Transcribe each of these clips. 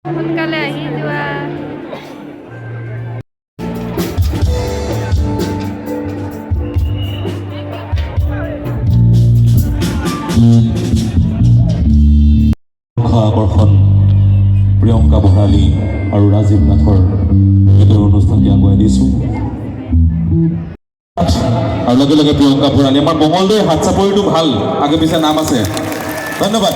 সোনকালে আহি যোৱা। আকৰ্ষণ প্ৰিয়ংকা ভৰালী আৰু ৰাজীৱ নাথৰ গীতৰ অনুষ্ঠানটি আগুৱাই দিছোঁ আৰু লগে লগে প্ৰিয়ংকা ভৰালী আমাৰ মঙলদৈ হাত চাপৰিটো ভাল আগে পিছে নাম আছে ধন্যবাদ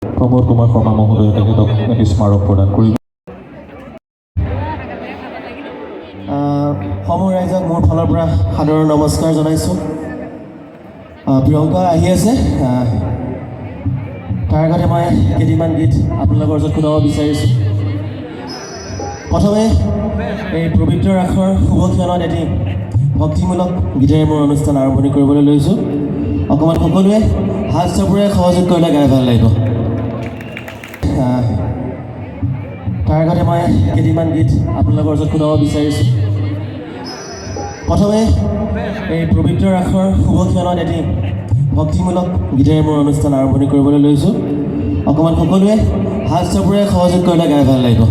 প্ৰমোদ কুমাৰ শৰ্মা মহোদয়ে তেখেতক এটি স্মাৰক প্ৰদান কৰিব সমূহ ৰাইজক মোৰ ফালৰ পৰা সাদৰৰ নমস্কাৰ জনাইছোঁ প্ৰিয়ংকা আহি আছে তাৰ আগতে মই কেইটিমান গীত আপোনালোকৰ ওচৰত শুনাব বিচাৰিছোঁ প্ৰথমে এই পবিত্ৰ ৰাসৰ শুভক্ষণত এটি ভক্তিমূলক গীতেৰে মোৰ অনুষ্ঠান আৰম্ভণি কৰিবলৈ লৈছোঁ অকণমান সকলোৱে হাত চাপৰিৰে সহযোগ কৰিলে গাই ভাল লাগিব তাৰ আগতে মই কেইটিমান গীত আপোনালোকৰ ওচৰত শুনাব বিচাৰিছোঁ প্ৰথমে এই পবিত্ৰ ৰাসৰ শুভক্ষণত এটি ভক্তিমূলক গীতেৰে মোৰ অনুষ্ঠান আৰম্ভণি কৰিবলৈ লৈছোঁ অকণমান সকলোৱে হাত চাপৰিৰে সহযোগ কৰিলে গাই ভাল লাগিব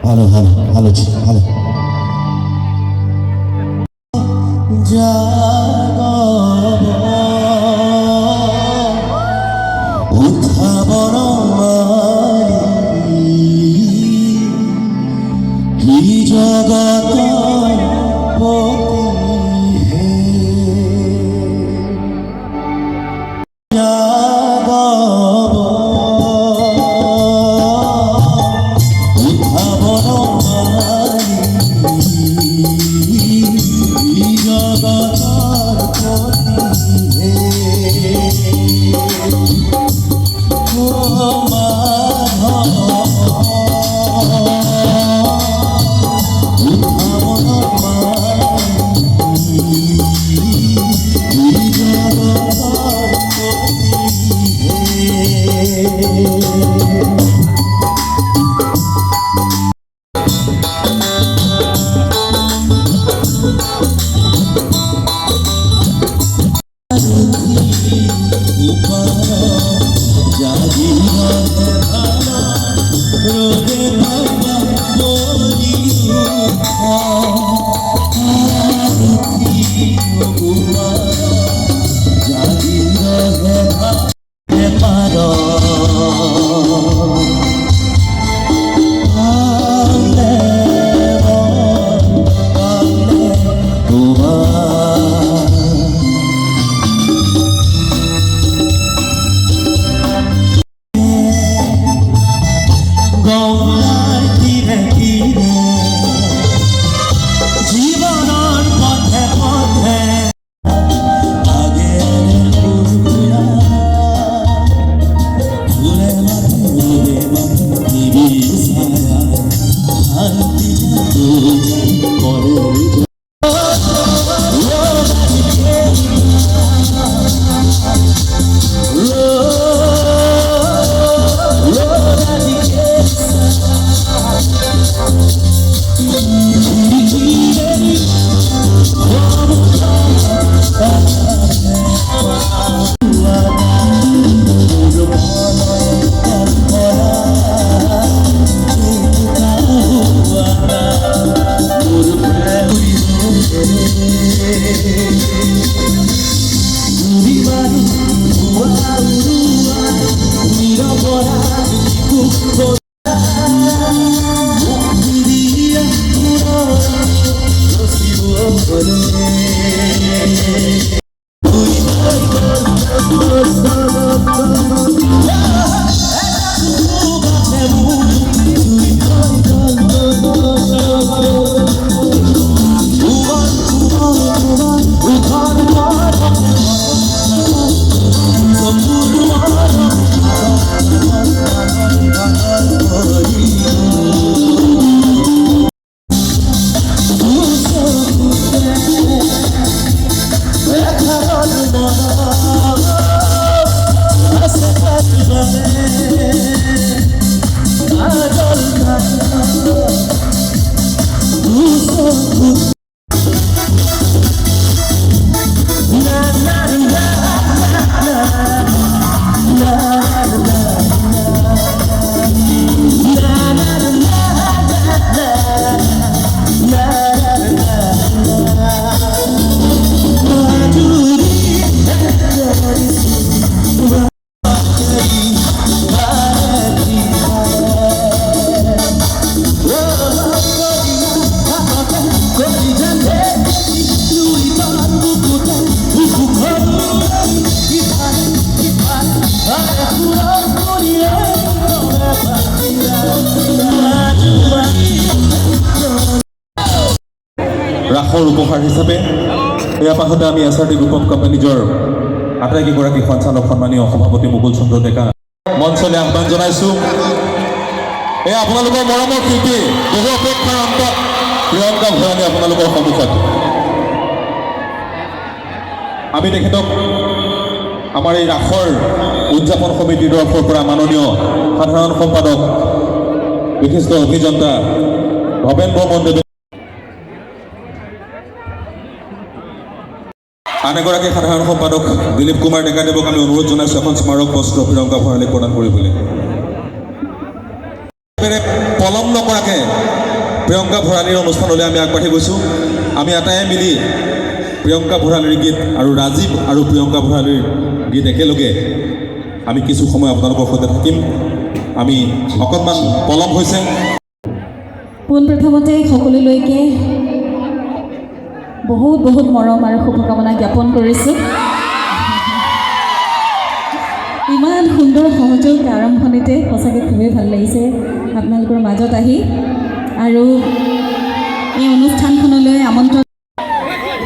ভালো ভালো ভালো ভালো উঠাবৰ কি জগত উপহাৰ হিচাপে ইয়াৰ পাছতে আমি SRT গ্ৰুপ অফ কোম্পানীজৰ আটাইকেইগৰাকী সঞ্চালক সন্মানীয় সভাপতি মুকুল চন্দ্ৰ ডেকা মঞ্চলৈ আহ্বান জনাইছোঁ। এয়া আপোনালোকৰ মৰমৰ শিল্পী বহু অপেক্ষাৰ অন্তত প্ৰিয়ংকা ভৰালী আপোনালোকৰ সন্মুখত। আমি তেখেতক আমাৰ এই ৰাসৰ উদযাপন সমিতিৰ তৰফৰ পৰা মাননীয় সাধাৰণ সম্পাদক বিশিষ্ট অভিযন্তা ভৱেন বৰ্মন দেৱে আন এগৰাকী সাধাৰণ সম্পাদক দিলীপ কুমাৰ ডেকাদেৱক আমি অনুৰোধ জনাইছোঁ এখন স্মাৰক বস্ত্ৰ প্ৰিয়ংকা ভৰালীক প্ৰদান কৰিবলৈ। পলম নকৰাকৈ প্ৰিয়ংকা ভৰালীৰ অনুষ্ঠানলৈ আমি আগবাঢ়ি গৈছোঁ। আমি আটাইয়ে মিলি প্ৰিয়ংকা ভৰালীৰ গীত আৰু ৰাজীৱ আৰু প্ৰিয়ংকা ভৰালীৰ গীত একেলগে আমি কিছু সময় আপোনালোকৰ সৈতে থাকিম। আমি অকণমান পলম হৈছে। পোনপ্ৰথমতে সকলোলৈকে বহুত বহুত মৰম আৰু শুভকামনা জ্ঞাপন কৰিছোঁ। ইমান সুন্দৰ সহযোগ আৰম্ভণিতে সঁচাকৈ খুবেই ভাল লাগিছে আপোনালোকৰ মাজত আহি, আৰু এই অনুষ্ঠানখনলৈ আমন্ত্ৰণ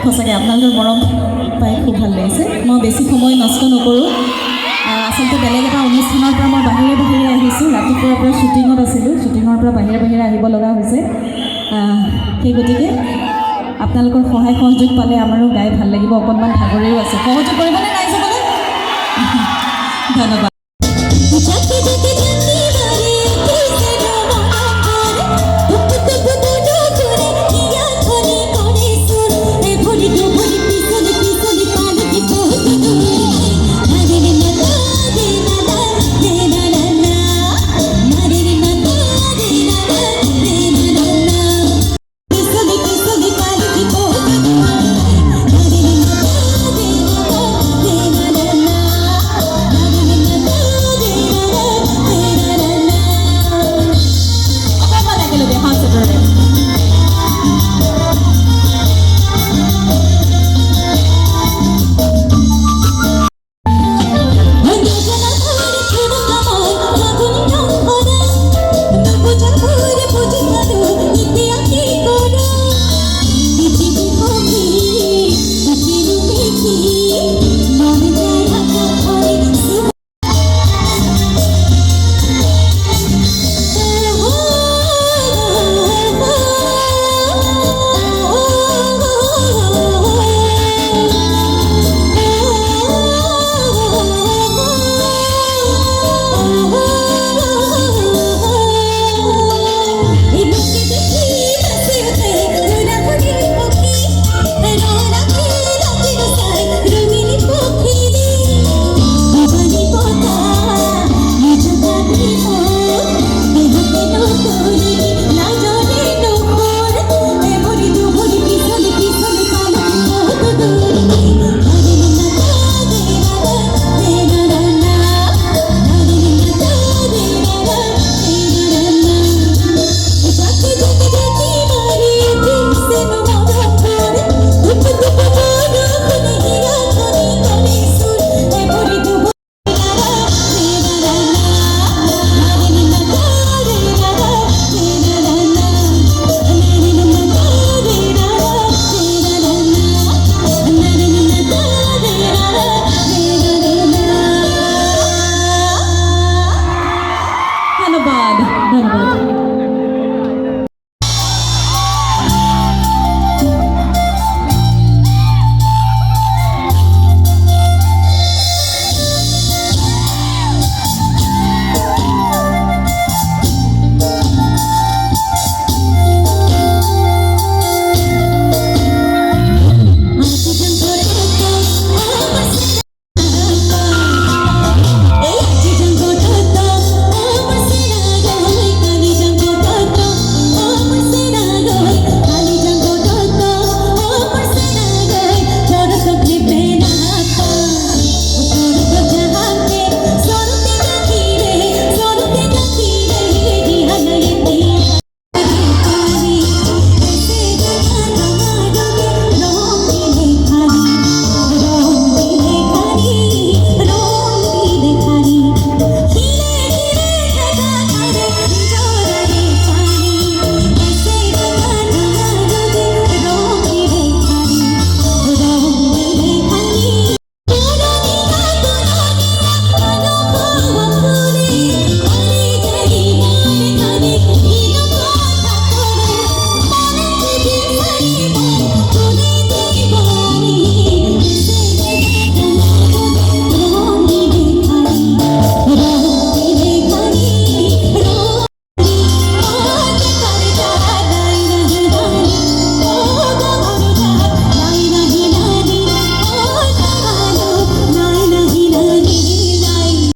সঁচাকৈ আপোনালোকৰ মৰম পাই খুব ভাল লাগিছে। মই বেছি সময় নষ্ট নকৰোঁ। আচলতে বেলেগ এটা অনুষ্ঠানৰ পৰা মই বাহিৰে বাহিৰে আহিছোঁ। ৰাতিপুৱাৰ পৰা শ্বুটিঙত আছিলোঁ, শ্বুটিঙৰ পৰা বাহিৰে বাহিৰে আহিব লগা হৈছে। সেই গতিকে আপোনালোকৰ সহায় সহযোগ পালে আমাৰো গাই ভাল লাগিব। অকণমান ভাগৰেও আছে, সহযোগ কৰিবনে নাই চাবলৈ? ধন্যবাদ।